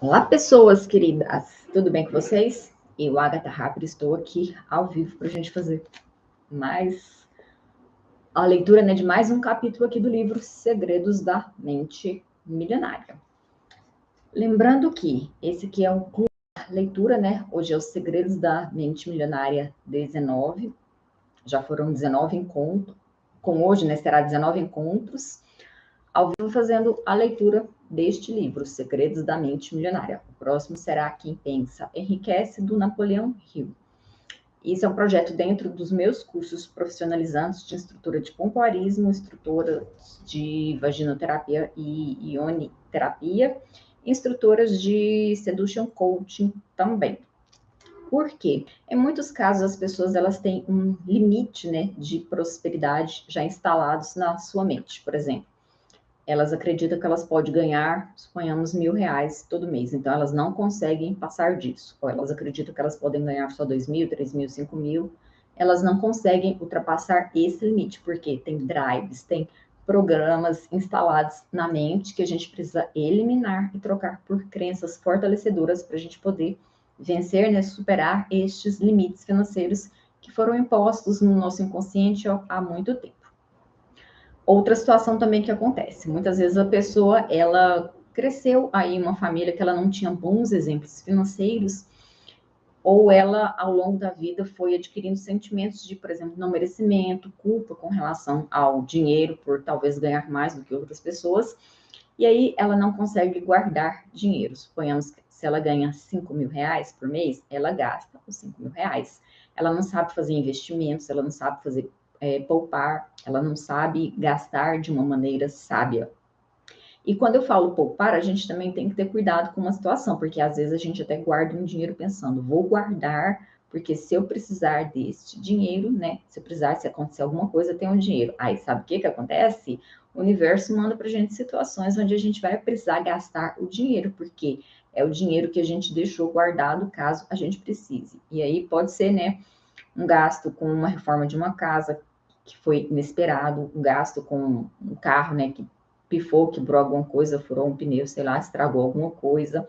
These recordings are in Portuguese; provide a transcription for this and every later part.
Olá, pessoas queridas, tudo bem com vocês? Eu, Agatha Harper, estou aqui ao vivo para a gente fazer mais a leitura, de mais um capítulo aqui do livro Segredos da Mente Milionária. Lembrando que esse aqui é um clube de leitura, Hoje é os Segredos da Mente Milionária 19, já foram 19 encontros, com hoje, será 19 encontros, ao vivo fazendo a leitura deste livro, Segredos da Mente Milionária. O próximo será Quem Pensa Enriquece, do Napoleão Hill. Isso é um projeto dentro dos meus cursos profissionalizantes de instrutora de pompoarismo, instrutora de vaginoterapia e ioniterapia, instrutoras de seduction coaching também. Por quê? Em muitos casos, as pessoas elas têm um limite de prosperidade já instalados na sua mente. Por exemplo, elas acreditam que elas podem ganhar, suponhamos, R$ 1.000 todo mês. Então, elas não conseguem passar disso. Ou elas acreditam que elas podem ganhar só 2.000, 3.000, 5.000. Elas não conseguem ultrapassar esse limite, porque tem drives, tem programas instalados na mente que a gente precisa eliminar e trocar por crenças fortalecedoras para a gente poder vencer, superar estes limites financeiros que foram impostos no nosso inconsciente há muito tempo. Outra situação também que acontece, muitas vezes a pessoa, ela cresceu aí em uma família que ela não tinha bons exemplos financeiros, ou ela, ao longo da vida, foi adquirindo sentimentos de, por exemplo, não merecimento, culpa com relação ao dinheiro, por talvez ganhar mais do que outras pessoas, e aí ela não consegue guardar dinheiro. Suponhamos que se ela ganha R$ 5.000 por mês, ela gasta os R$ 5.000. Ela não sabe fazer investimentos, ela não sabe fazer poupar, ela não sabe gastar de uma maneira sábia. E quando eu falo poupar, a gente também tem que ter cuidado com uma situação, porque às vezes a gente até guarda um dinheiro pensando, vou guardar, porque se eu precisar deste dinheiro, se eu precisar, se acontecer alguma coisa, eu tenho um dinheiro. Aí sabe o que acontece? O universo manda pra gente situações onde a gente vai precisar gastar o dinheiro, porque é o dinheiro que a gente deixou guardado caso a gente precise. E aí pode ser, um gasto com uma reforma de uma casa que foi inesperado, um gasto com um carro, que pifou, quebrou alguma coisa, furou um pneu, sei lá, estragou alguma coisa,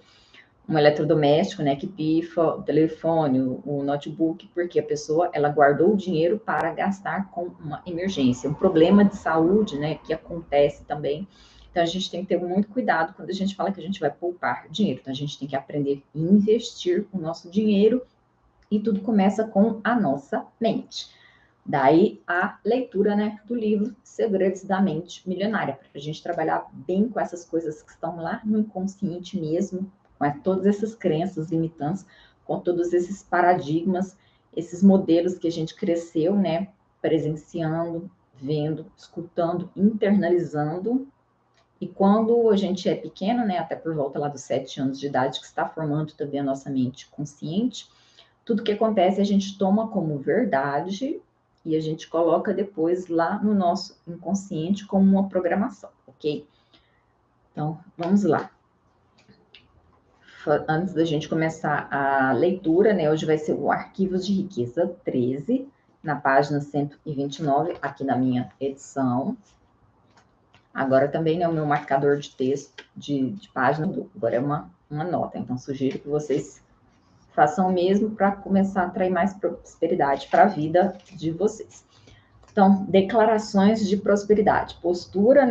um eletrodoméstico, que pifa, o telefone, o notebook, porque a pessoa, ela guardou o dinheiro para gastar com uma emergência, um problema de saúde, que acontece também. Então, a gente tem que ter muito cuidado quando a gente fala que a gente vai poupar dinheiro. Então, a gente tem que aprender a investir o nosso dinheiro e tudo começa com a nossa mente. Daí a leitura, do livro Segredos da Mente Milionária, para a gente trabalhar bem com essas coisas que estão lá no inconsciente mesmo, com todas essas crenças limitantes, com todos esses paradigmas, esses modelos que a gente cresceu, presenciando, vendo, escutando, internalizando. E quando a gente é pequeno, até por volta lá dos 7 anos de idade, que está formando também a nossa mente consciente, tudo que acontece a gente toma como verdade e a gente coloca depois lá no nosso inconsciente como uma programação, ok? Então, vamos lá. Antes da gente começar a leitura, hoje vai ser o Arquivos de Riqueza 13, na página 129, aqui na minha edição. Agora também, o meu marcador de texto, de página, agora é uma nota, então sugiro que vocês façam o mesmo para começar a atrair mais prosperidade para a vida de vocês. Então, declarações de prosperidade. Postura,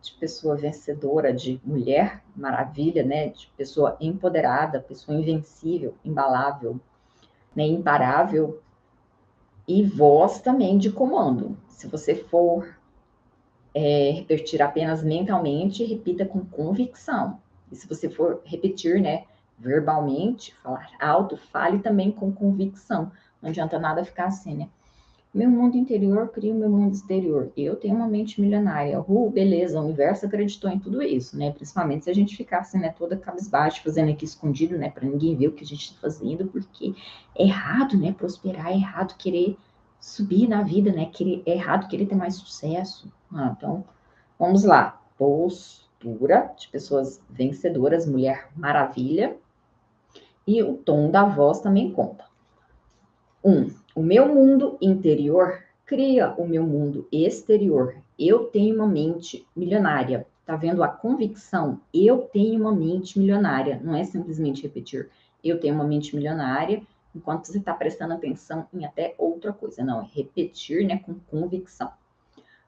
de pessoa vencedora, de mulher maravilha, de pessoa empoderada, pessoa invencível, imbalável, imparável. E voz também de comando. Se você for repetir apenas mentalmente, repita com convicção. E se você for repetir, verbalmente, falar alto, fale também com convicção. Não adianta nada ficar assim, Meu mundo interior cria o meu mundo exterior. Eu tenho uma mente milionária. Beleza, o universo acreditou em tudo isso, Principalmente se a gente ficar assim, toda cabisbaixa, fazendo aqui escondido, para ninguém ver o que a gente está fazendo, porque é errado, prosperar, é errado querer subir na vida, é errado querer ter mais sucesso. Então, vamos lá. Postura de pessoas vencedoras, mulher maravilha. E o tom da voz também conta. 1. O meu mundo interior cria o meu mundo exterior. Eu tenho uma mente milionária. Tá vendo a convicção? Eu tenho uma mente milionária. Não é simplesmente repetir. Eu tenho uma mente milionária, enquanto você está prestando atenção em até outra coisa. Não, é repetir, né, com convicção.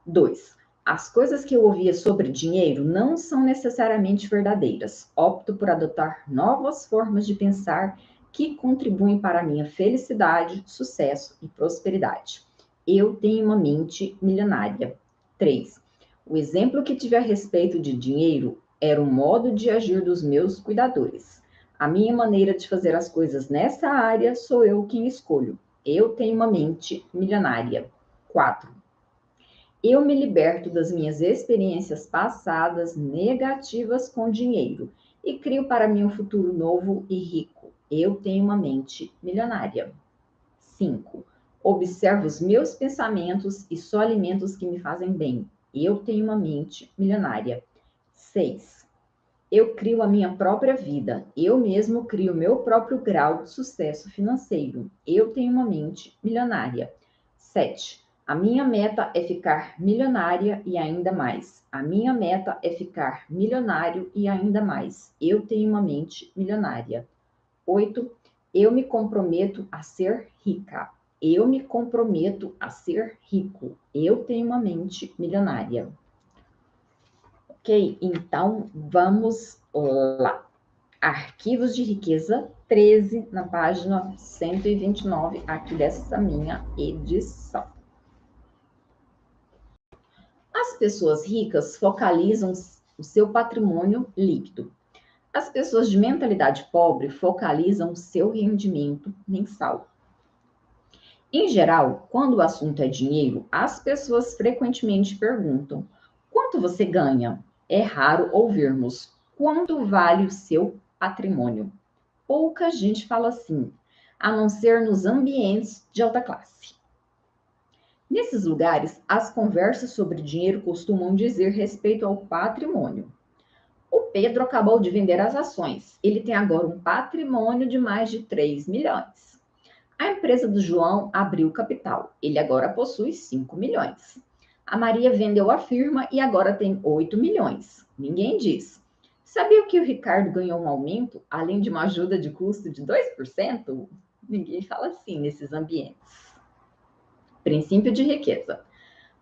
2. As coisas que eu ouvia sobre dinheiro não são necessariamente verdadeiras. Opto por adotar novas formas de pensar que contribuem para a minha felicidade, sucesso e prosperidade. Eu tenho uma mente milionária. 3. O exemplo que tive a respeito de dinheiro era o modo de agir dos meus cuidadores. A minha maneira de fazer as coisas nessa área sou eu quem escolho. Eu tenho uma mente milionária. 4. Eu me liberto das minhas experiências passadas negativas com dinheiro e crio para mim um futuro novo e rico. Eu tenho uma mente milionária. 5. Observo os meus pensamentos e só alimento os que me fazem bem. Eu tenho uma mente milionária. 6. Eu crio a minha própria vida. Eu mesmo crio o meu próprio grau de sucesso financeiro. Eu tenho uma mente milionária. 7. A minha meta é ficar milionária e ainda mais. A minha meta é ficar milionário e ainda mais. Eu tenho uma mente milionária. 8. Eu me comprometo a ser rica. Eu me comprometo a ser rico. Eu tenho uma mente milionária. Ok, então vamos lá. Arquivos de riqueza 13, na página 129, aqui dessa minha edição. As pessoas ricas focalizam o seu patrimônio líquido. As pessoas de mentalidade pobre focalizam o seu rendimento mensal. Em geral, quando o assunto é dinheiro, as pessoas frequentemente perguntam: quanto você ganha? É raro ouvirmos: quanto vale o seu patrimônio? Pouca gente fala assim, a não ser nos ambientes de alta classe. Nesses lugares, as conversas sobre dinheiro costumam dizer respeito ao patrimônio. O Pedro acabou de vender as ações. Ele tem agora um patrimônio de mais de 3 milhões. A empresa do João abriu capital. Ele agora possui 5 milhões. A Maria vendeu a firma e agora tem 8 milhões. Ninguém diz. Sabia que o Ricardo ganhou um aumento, além de uma ajuda de custo de 2%? Ninguém fala assim nesses ambientes. Princípio de riqueza.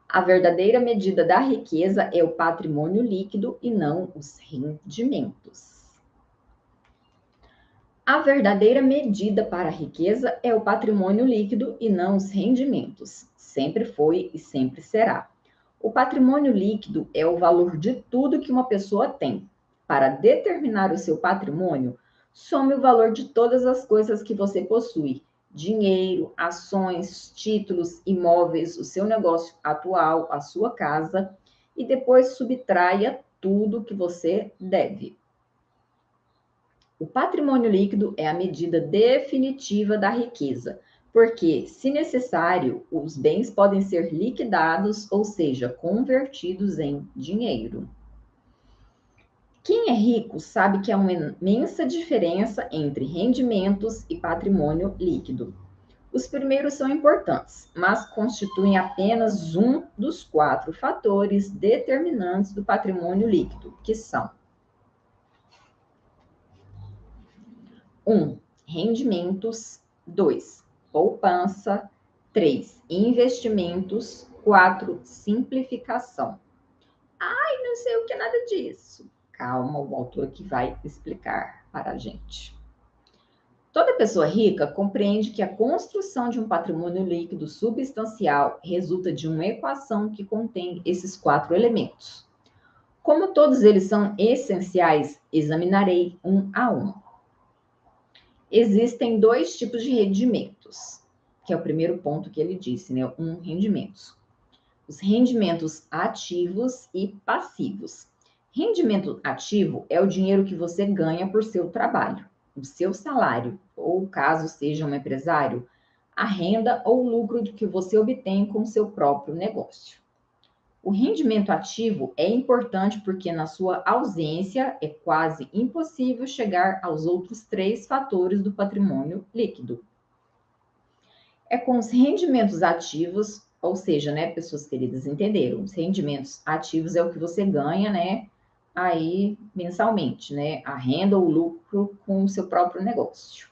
A verdadeira medida da riqueza é o patrimônio líquido e não os rendimentos. A verdadeira medida para a riqueza é o patrimônio líquido e não os rendimentos. Sempre foi e sempre será. O patrimônio líquido é o valor de tudo que uma pessoa tem. Para determinar o seu patrimônio, some o valor de todas as coisas que você possui: dinheiro, ações, títulos, imóveis, o seu negócio atual, a sua casa, e depois subtraia tudo que você deve. O patrimônio líquido é a medida definitiva da riqueza, porque, se necessário, os bens podem ser liquidados, ou seja, convertidos em dinheiro. Quem é rico sabe que há uma imensa diferença entre rendimentos e patrimônio líquido. Os primeiros são importantes, mas constituem apenas um dos 4 fatores determinantes do patrimônio líquido, que são: 1. Rendimentos. 2. Poupança. 3. Investimentos. 4. Simplificação. Ai, não sei o que é nada disso. Calma, o autor aqui vai explicar para a gente. Toda pessoa rica compreende que a construção de um patrimônio líquido substancial resulta de uma equação que contém esses 4 elementos. Como todos eles são essenciais, examinarei um a um. Existem 2 tipos de rendimentos, que é o primeiro ponto que ele disse, né? Rendimentos. Os rendimentos ativos e passivos. Rendimento ativo é o dinheiro que você ganha por seu trabalho, o seu salário, ou caso seja um empresário, a renda ou lucro que você obtém com seu próprio negócio. O rendimento ativo é importante porque, na sua ausência, é quase impossível chegar aos outros 3 fatores do patrimônio líquido. É com os rendimentos ativos, ou seja, né, pessoas queridas, entenderam? Os rendimentos ativos é o que você ganha, né, aí mensalmente, né? A renda ou o lucro com o seu próprio negócio.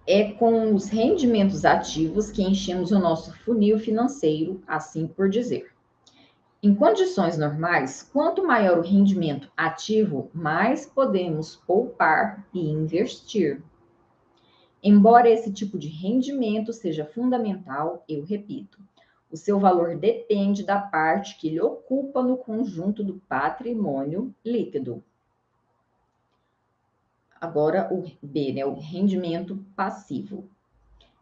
É com os rendimentos ativos que enchemos o nosso funil financeiro, assim por dizer. Em condições normais, quanto maior o rendimento ativo, mais podemos poupar e investir. Embora esse tipo de rendimento seja fundamental, eu repito, o seu valor depende da parte que ele ocupa no conjunto do patrimônio líquido. Agora, o B, né, o rendimento passivo.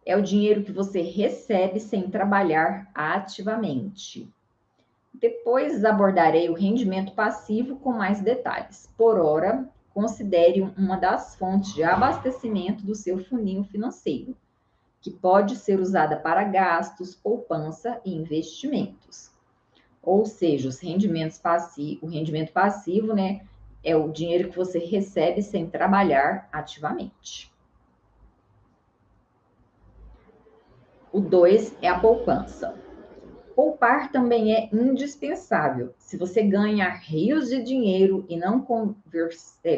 É o dinheiro que você recebe sem trabalhar ativamente. Depois abordarei o rendimento passivo com mais detalhes. Por ora, considere uma das fontes de abastecimento do seu funil financeiro, que pode ser usada para gastos, poupança e investimentos. Ou seja, os rendimentos passivos, o rendimento passivo, né, é o dinheiro que você recebe sem trabalhar ativamente. O 2 é a poupança. Poupar também é indispensável. Se você ganhar rios de dinheiro e não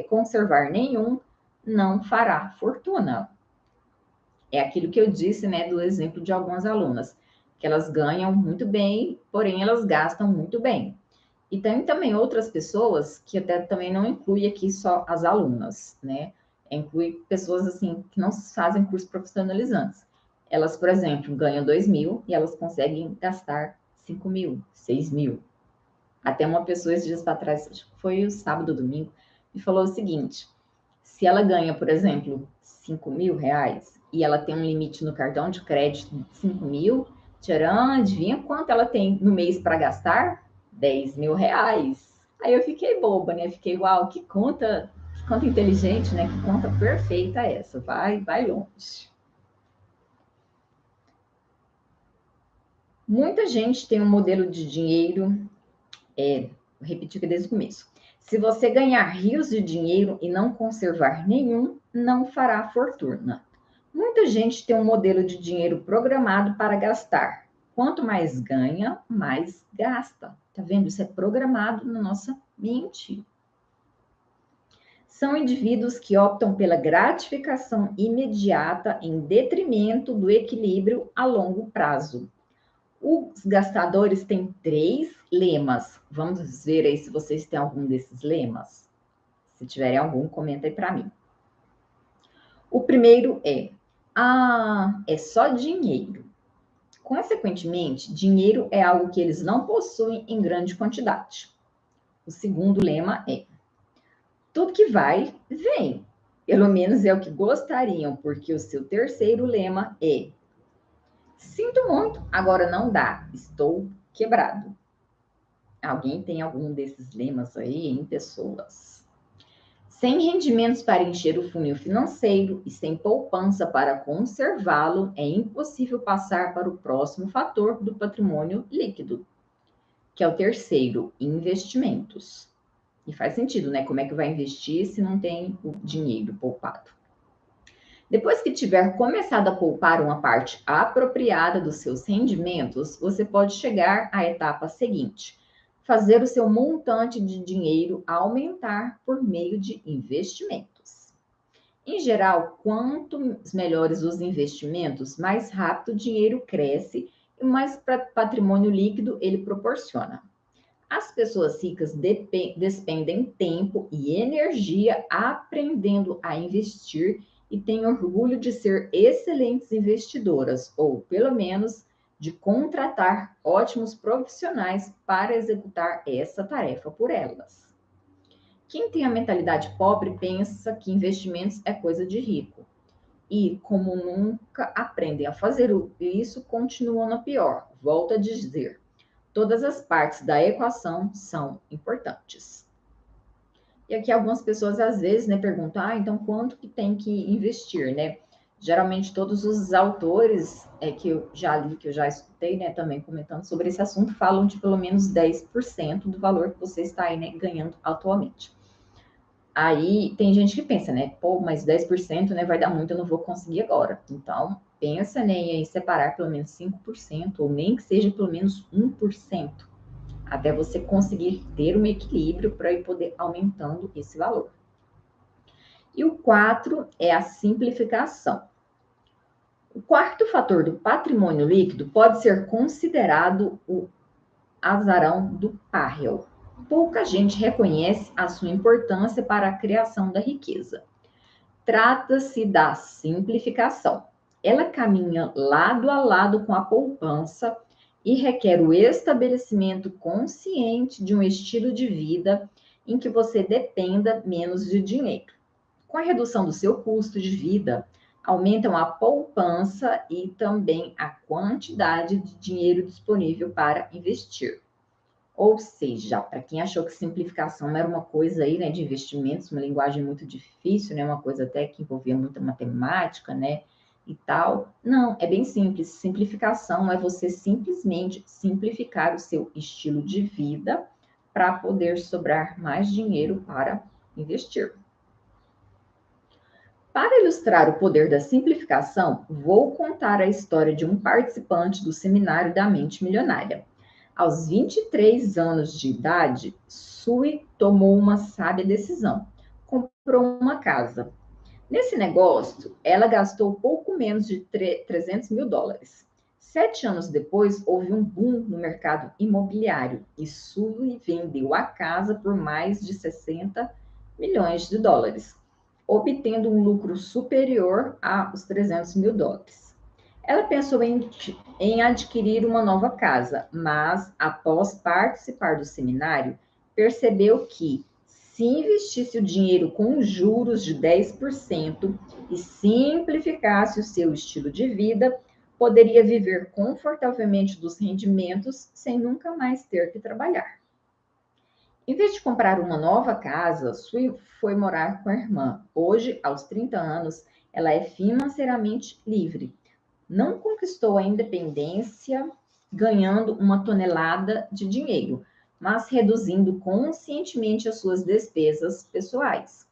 conservar nenhum, não fará fortuna. É aquilo que eu disse, né, do exemplo de algumas alunas, que elas ganham muito bem, porém elas gastam muito bem. E tem também outras pessoas, que até também não inclui aqui só as alunas, né? Inclui pessoas, assim, que não fazem cursos profissionalizantes. Elas, por exemplo, ganham 2.000 e elas conseguem gastar 5.000, 6.000. Até uma pessoa, esses dias para trás, acho que foi o sábado, domingo, me falou o seguinte: se ela ganha, por exemplo, 5.000 reais e ela tem um limite no cartão de crédito de 5.000, tcharam, adivinha quanto ela tem no mês para gastar? 10.000 reais. Aí eu fiquei boba, né? Fiquei, uau, que conta inteligente, né? Que conta perfeita essa. Vai longe. Muita gente tem um modelo de dinheiro, vou repetir aqui desde o começo. Se você ganhar rios de dinheiro e não conservar nenhum, não fará fortuna. Muita gente tem um modelo de dinheiro programado para gastar. Quanto mais ganha, mais gasta. Tá vendo? Isso é programado na nossa mente. São indivíduos que optam pela gratificação imediata em detrimento do equilíbrio a longo prazo. Os gastadores têm 3 lemas. Vamos ver aí se vocês têm algum desses lemas. Se tiverem algum, comenta aí para mim. O primeiro é só dinheiro. Consequentemente, dinheiro é algo que eles não possuem em grande quantidade. O segundo lema é: tudo que vai, vem. Pelo menos é o que gostariam, porque o seu terceiro lema é: sinto muito, agora não dá, estou quebrado. Alguém tem algum desses lemas aí, em pessoas? Sem rendimentos para encher o funil financeiro e sem poupança para conservá-lo, é impossível passar para o próximo fator do patrimônio líquido, que é o terceiro, investimentos. E faz sentido, né? Como é que vai investir se não tem o dinheiro poupado? Depois que tiver começado a poupar uma parte apropriada dos seus rendimentos, você pode chegar à etapa seguinte: fazer o seu montante de dinheiro aumentar por meio de investimentos. Em geral, quanto melhores os investimentos, mais rápido o dinheiro cresce e mais patrimônio líquido ele proporciona. As pessoas ricas despendem tempo e energia aprendendo a investir e têm orgulho de ser excelentes investidoras, ou pelo menos de contratar ótimos profissionais para executar essa tarefa por elas. Quem tem a mentalidade pobre pensa que investimentos é coisa de rico. E, como nunca aprendem a fazer isso, continuam na pior. Volto a dizer, todas as partes da equação são importantes. E aqui algumas pessoas às vezes, né, perguntam, então quanto que tem que investir, né? Geralmente todos os autores que eu já li, que eu já escutei, né, também comentando sobre esse assunto, falam de pelo menos 10% do valor que você está aí, né, ganhando atualmente. Aí tem gente que pensa, né, pô, mas 10%, né, vai dar muito, eu não vou conseguir agora. Então, pensa, né, em separar pelo menos 5%, ou nem que seja pelo menos 1%. até você conseguir ter um equilíbrio para ir poder aumentando esse valor. E o 4 é a simplificação. O quarto fator do patrimônio líquido pode ser considerado o azarão do Parrell. Pouca gente reconhece a sua importância para a criação da riqueza. Trata-se da simplificação. Ela caminha lado a lado com a poupança e requer o estabelecimento consciente de um estilo de vida em que você dependa menos de dinheiro. Com a redução do seu custo de vida, aumentam a poupança e também a quantidade de dinheiro disponível para investir. Ou seja, para quem achou que simplificação era uma coisa aí, né, de investimentos, uma linguagem muito difícil, né, uma coisa até que envolvia muita matemática, né, e tal. Não, é bem simples. Simplificação é você simplesmente simplificar o seu estilo de vida para poder sobrar mais dinheiro para investir. Para ilustrar o poder da simplificação, vou contar a história de um participante do seminário da mente milionária. Aos 23 anos de idade, Sui tomou uma sábia decisão. Comprou uma casa. Nesse negócio, ela gastou pouco menos de 300 mil dólares. 7 anos depois, houve um boom no mercado imobiliário e Sui vendeu a casa por mais de 60 milhões de dólares, obtendo um lucro superior aos 300 mil dólares. Ela pensou em adquirir uma nova casa, mas após participar do seminário, percebeu que, se investisse o dinheiro com juros de 10% e simplificasse o seu estilo de vida, poderia viver confortavelmente dos rendimentos sem nunca mais ter que trabalhar. Em vez de comprar uma nova casa, Sui foi morar com a irmã. Hoje, aos 30 anos, ela é financeiramente livre. Não conquistou a independência ganhando uma tonelada de dinheiro, mas reduzindo conscientemente as suas despesas pessoais.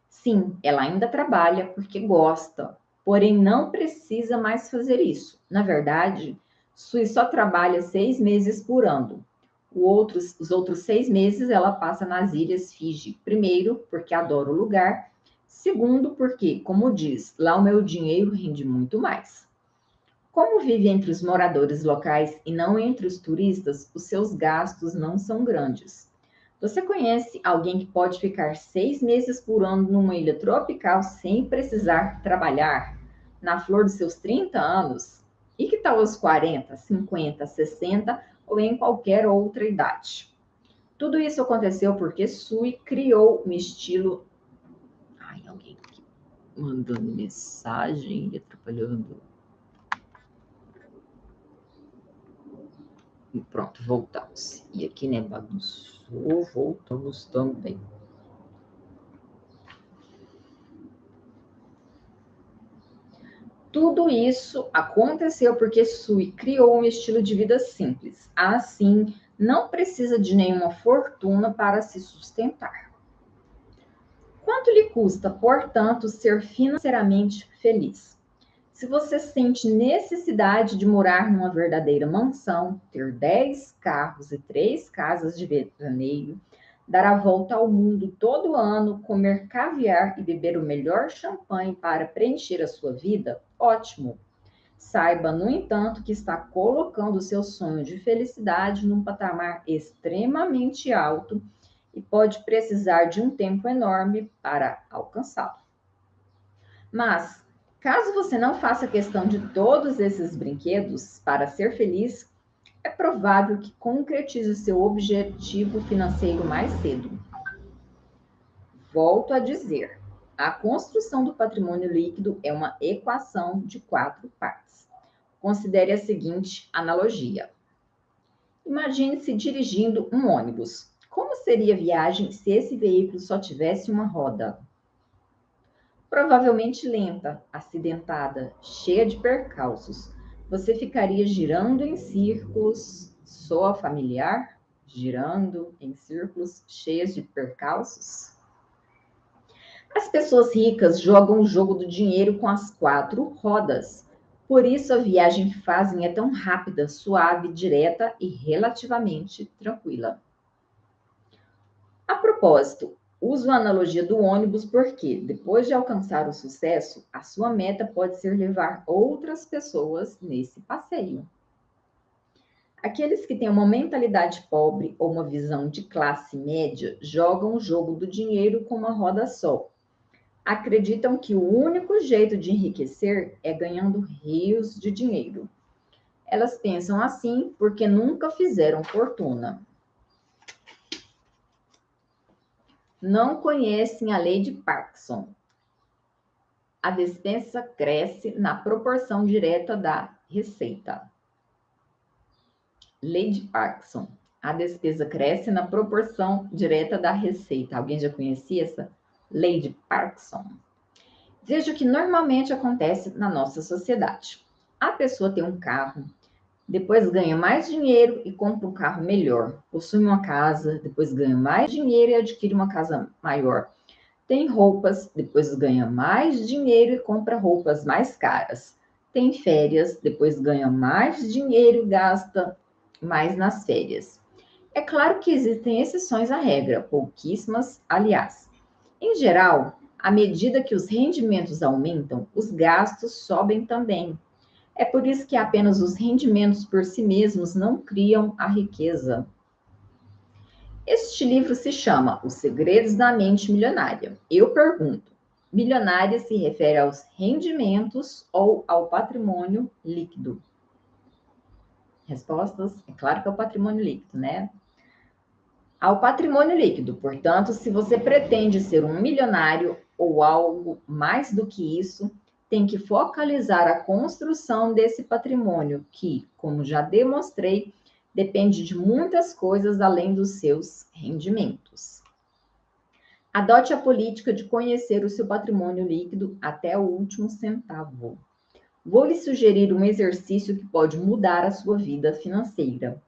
Sim, ela ainda trabalha porque gosta, porém não precisa mais fazer isso. Na verdade, Sui só trabalha 6 meses por ano. Os outros 6 meses ela passa nas Ilhas Fiji. Primeiro, porque adora o lugar. Segundo, porque, como diz, lá o meu dinheiro rende muito mais. Como vive entre os moradores locais e não entre os turistas, os seus gastos não são grandes. Você conhece alguém que pode ficar 6 meses por ano numa ilha tropical sem precisar trabalhar, na flor dos seus 30 anos? E que tal aos 40, 50, 60 ou em qualquer outra idade? Tudo isso aconteceu porque Sui criou um estilo. Ai, alguém aqui mandando mensagem e atrapalhando. Pronto, voltamos. E aqui, né, bagunçou, voltamos também. Tudo isso aconteceu porque Sui criou um estilo de vida simples. Assim, não precisa de nenhuma fortuna para se sustentar. Quanto lhe custa, portanto, ser financeiramente feliz? Se você sente necessidade de morar numa verdadeira mansão, ter 10 carros e 3 casas de veraneio, dar a volta ao mundo todo ano, comer caviar e beber o melhor champanhe para preencher a sua vida, ótimo. Saiba, no entanto, que está colocando o seu sonho de felicidade num patamar extremamente alto e pode precisar de um tempo enorme para alcançá-lo. Mas, caso você não faça questão de todos esses brinquedos para ser feliz, é provável que concretize seu objetivo financeiro mais cedo. Volto a dizer, a construção do patrimônio líquido é uma equação de 4 partes. Considere a seguinte analogia. Imagine-se dirigindo um ônibus. Como seria a viagem se esse veículo só tivesse uma roda? Provavelmente lenta, acidentada, cheia de percalços. Você ficaria girando em círculos. Soa familiar? Girando em círculos cheios de percalços? As pessoas ricas jogam o jogo do dinheiro com as 4 rodas. Por isso a viagem que fazem é tão rápida, suave, direta e relativamente tranquila. A propósito, uso a analogia do ônibus porque, depois de alcançar o sucesso, a sua meta pode ser levar outras pessoas nesse passeio. Aqueles que têm uma mentalidade pobre ou uma visão de classe média jogam o jogo do dinheiro com uma roda só. Acreditam que o único jeito de enriquecer é ganhando rios de dinheiro. Elas pensam assim porque nunca fizeram fortuna. Não conhecem a lei de Parkinson. A despesa cresce na proporção direta da receita. Lei de Parkinson. A despesa cresce na proporção direta da receita. Alguém já conhecia essa lei de Parkinson? Veja o que normalmente acontece na nossa sociedade. A pessoa tem um carro, depois ganha mais dinheiro e compra um carro melhor. Possui uma casa, depois ganha mais dinheiro e adquire uma casa maior. Tem roupas, depois ganha mais dinheiro e compra roupas mais caras. Tem férias, depois ganha mais dinheiro e gasta mais nas férias. É claro que existem exceções à regra, pouquíssimas, aliás. Em geral, à medida que os rendimentos aumentam, os gastos sobem também. É por isso que apenas os rendimentos por si mesmos não criam a riqueza. Este livro se chama Os Segredos da Mente Milionária. Eu pergunto, milionária se refere aos rendimentos ou ao patrimônio líquido? Respostas? É claro que é o patrimônio líquido, né? Ao patrimônio líquido, portanto, se você pretende ser um milionário ou algo mais do que isso, tem que focalizar a construção desse patrimônio, que, como já demonstrei, depende de muitas coisas além dos seus rendimentos. Adote a política de conhecer o seu patrimônio líquido até o último centavo. Vou lhe sugerir um exercício que pode mudar a sua vida financeira.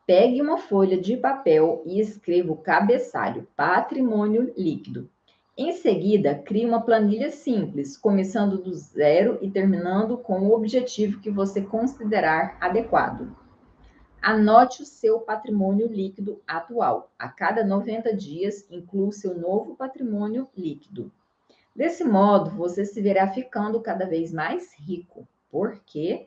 Pegue uma folha de papel e escreva o cabeçalho patrimônio líquido. Em seguida, crie uma planilha simples, começando do zero e terminando com o objetivo que você considerar adequado. Anote o seu patrimônio líquido atual. A cada 90 dias, inclua o seu novo patrimônio líquido. Desse modo, você se verá ficando cada vez mais rico. Por quê?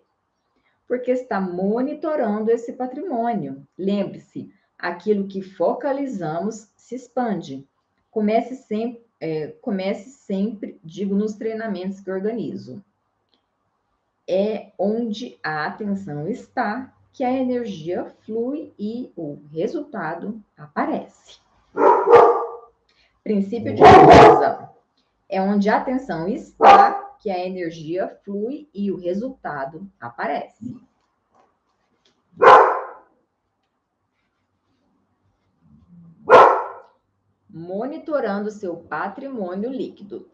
Porque está monitorando esse patrimônio. Lembre-se, aquilo que focalizamos se expande. Comece sempre, digo, nos treinamentos que organizo. É onde a atenção está que a energia flui e o resultado aparece. Princípio de riqueza. É onde a atenção está que a energia flui e o resultado aparece. Monitorando seu patrimônio líquido.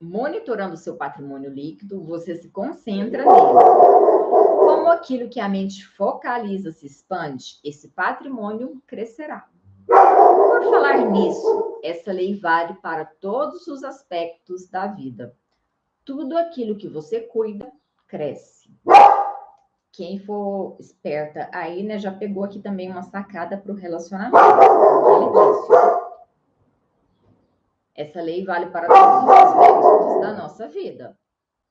Monitorando seu patrimônio líquido, você se concentra nele. Como aquilo que a mente focaliza se expande, esse patrimônio crescerá. Por falar nisso, essa lei vale para todos os aspectos da vida. Tudo aquilo que você cuida, cresce. Quem for esperta aí, né, já pegou aqui também uma sacada para o relacionamento. Ele disse, essa lei vale para todos os aspectos da nossa vida.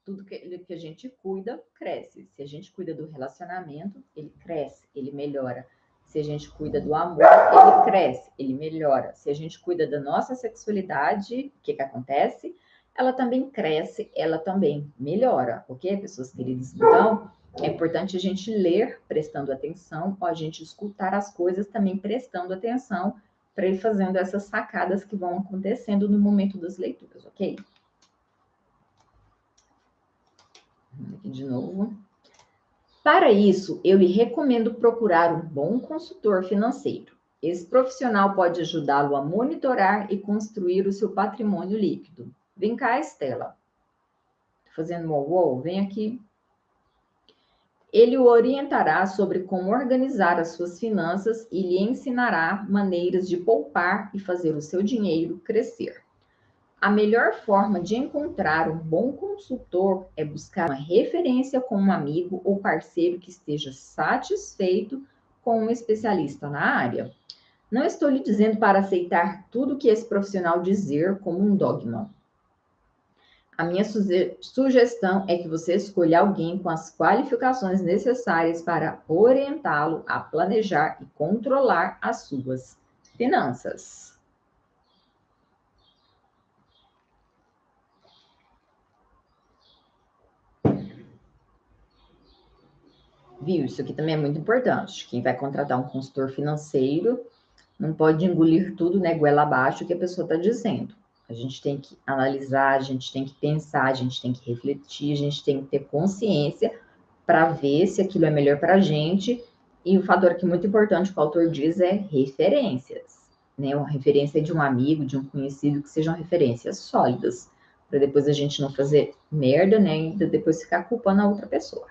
Tudo que a gente cuida, cresce. Se a gente cuida do relacionamento, ele cresce, ele melhora. Se a gente cuida do amor, ele cresce, ele melhora. Se a gente cuida da nossa sexualidade, o que acontece? Ela também cresce, ela também melhora, ok, pessoas queridas? Então, é importante a gente ler prestando atenção, ou a gente escutar as coisas também prestando atenção, para ir fazendo essas sacadas que vão acontecendo no momento das leituras, ok? Aqui de novo. Para isso, eu lhe recomendo procurar um bom consultor financeiro. Esse profissional pode ajudá-lo a monitorar e construir o seu patrimônio líquido. Vem cá, Estela. Estou fazendo um wow, vem aqui. Ele o orientará sobre como organizar as suas finanças e lhe ensinará maneiras de poupar e fazer o seu dinheiro crescer. A melhor forma de encontrar um bom consultor é buscar uma referência com um amigo ou parceiro que esteja satisfeito com um especialista na área. Não estou lhe dizendo para aceitar tudo que esse profissional dizer como um dogma. A minha sugestão é que você escolha alguém com as qualificações necessárias para orientá-lo a planejar e controlar as suas finanças. Viu? Isso aqui também é muito importante. Quem vai contratar um consultor financeiro não pode engolir tudo, né, goela abaixo, que a pessoa está dizendo. A gente tem que analisar, a gente tem que pensar, a gente tem que refletir, a gente tem que ter consciência para ver se aquilo é melhor para a gente. E o fator que é muito importante que o autor diz é referências, né? Uma referência de um amigo, de um conhecido, que sejam referências sólidas, para depois a gente não fazer merda, né? E depois ficar culpando a outra pessoa.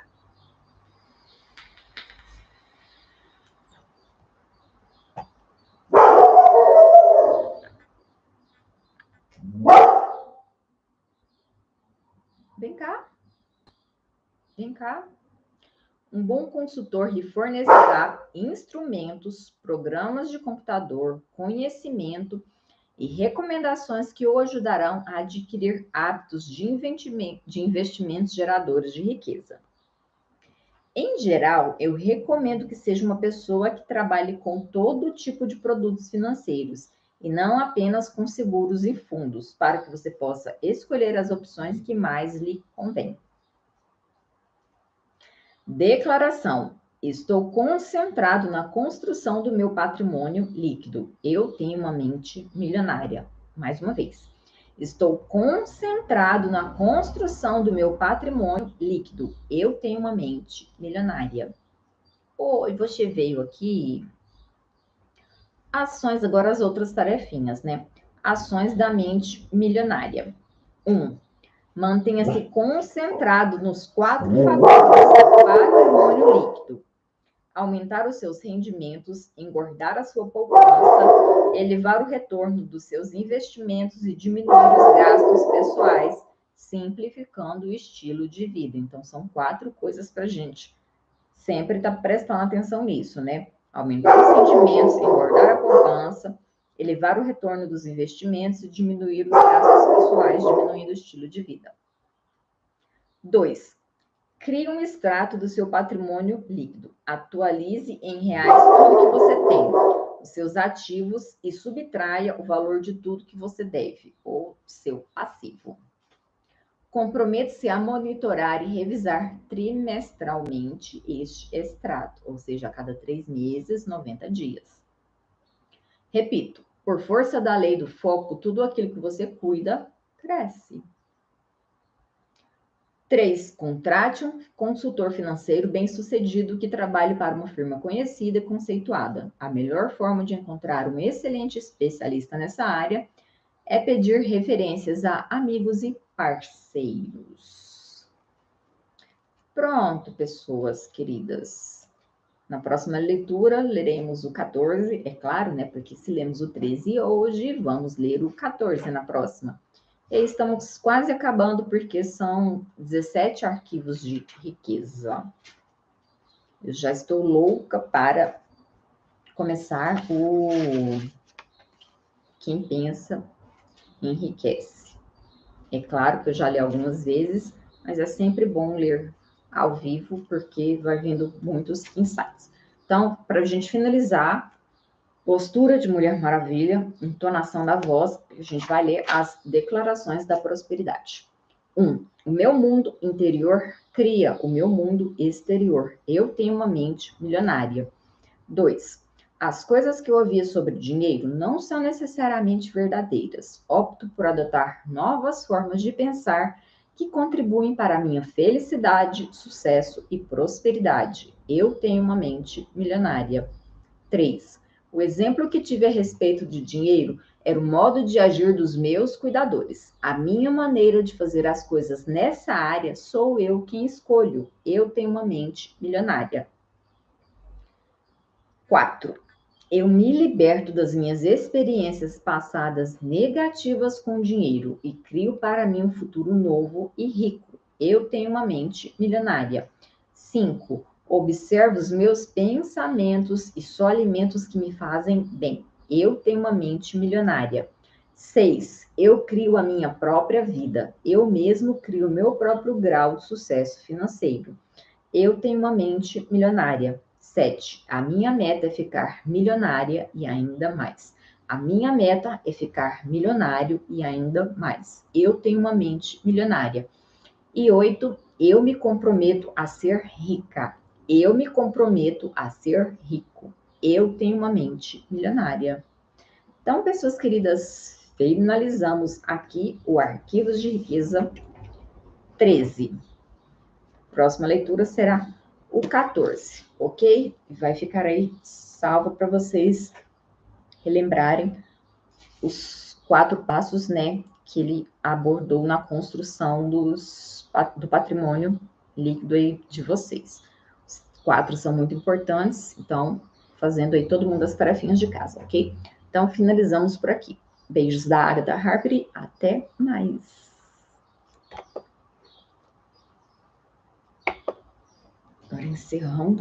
Vem cá. Vem cá. Um bom consultor lhe fornecerá instrumentos, programas de computador, conhecimento e recomendações que o ajudarão a adquirir hábitos de investimentos geradores de riqueza. Em geral, eu recomendo que seja uma pessoa que trabalhe com todo tipo de produtos financeiros e não apenas com seguros e fundos, para que você possa escolher as opções que mais lhe convêm. Declaração. Estou concentrado na construção do meu patrimônio líquido. Eu tenho uma mente milionária. Mais uma vez. Estou concentrado na construção do meu patrimônio líquido. Eu tenho uma mente milionária. Oi, você veio aqui. Ações, agora as outras tarefinhas, né? Ações da mente milionária. 1. Mantenha-se concentrado nos 4 fatores do patrimônio líquido. Aumentar os seus rendimentos, engordar a sua poupança, elevar o retorno dos seus investimentos e diminuir os gastos pessoais, simplificando o estilo de vida. Então, são 4 coisas para a gente sempre estar prestando atenção nisso, né? Aumentar os rendimentos, engordar a poupança, elevar o retorno dos investimentos e diminuir os gastos pessoais, diminuindo o estilo de vida. 2. Crie um extrato do seu patrimônio líquido. Atualize em reais tudo que você tem, os seus ativos, e subtraia o valor de tudo que você deve, ou seu passivo. Comprometa-se a monitorar e revisar trimestralmente este extrato, ou seja, a cada 3 meses, 90 dias. Repito, por força da lei do foco, tudo aquilo que você cuida, cresce. 3. Contrate um consultor financeiro bem-sucedido que trabalhe para uma firma conhecida e conceituada. A melhor forma de encontrar um excelente especialista nessa área é pedir referências a amigos e parceiros. Pronto, pessoas queridas. Na próxima leitura, leremos o 14, é claro, né? Porque se lemos o 13 hoje, vamos ler o 14 na próxima. E estamos quase acabando, porque são 17 arquivos de riqueza. Eu já estou louca para começar o Quem Pensa Enriquece. É claro que eu já li algumas vezes, mas é sempre bom ler ao vivo, porque vai vindo muitos insights. Então, para a gente finalizar, postura de Mulher Maravilha, entonação da voz, a gente vai ler as declarações da prosperidade. 1. O meu mundo interior cria o meu mundo exterior. Eu tenho uma mente milionária. 2. As coisas que eu ouvia sobre dinheiro não são necessariamente verdadeiras. Opto por adotar novas formas de pensar que contribuem para a minha felicidade, sucesso e prosperidade. Eu tenho uma mente milionária. 3. O exemplo que tive a respeito de dinheiro era o modo de agir dos meus cuidadores. A minha maneira de fazer as coisas nessa área sou eu quem escolho. Eu tenho uma mente milionária. 4. Eu me liberto das minhas experiências passadas negativas com dinheiro e crio para mim um futuro novo e rico. Eu tenho uma mente milionária. 5. Observo os meus pensamentos e só alimento os que me fazem bem. Eu tenho uma mente milionária. 6. Eu crio a minha própria vida. Eu mesmo crio o meu próprio grau de sucesso financeiro. Eu tenho uma mente milionária. 7. A minha meta é ficar milionária e ainda mais. A minha meta é ficar milionário e ainda mais. Eu tenho uma mente milionária. E 8. Eu me comprometo a ser rica. Eu me comprometo a ser rico. Eu tenho uma mente milionária. Então, pessoas queridas, finalizamos aqui o Arquivos de Riqueza 13. Próxima leitura será o 14, ok? Vai ficar aí salvo para vocês relembrarem os 4 passos, né, que ele abordou na construção do patrimônio líquido aí de vocês. Os 4 são muito importantes, então, fazendo aí todo mundo as tarefinhas de casa, ok? Então, finalizamos por aqui. Beijos da Agatha Harper, até mais. Agora encerrando.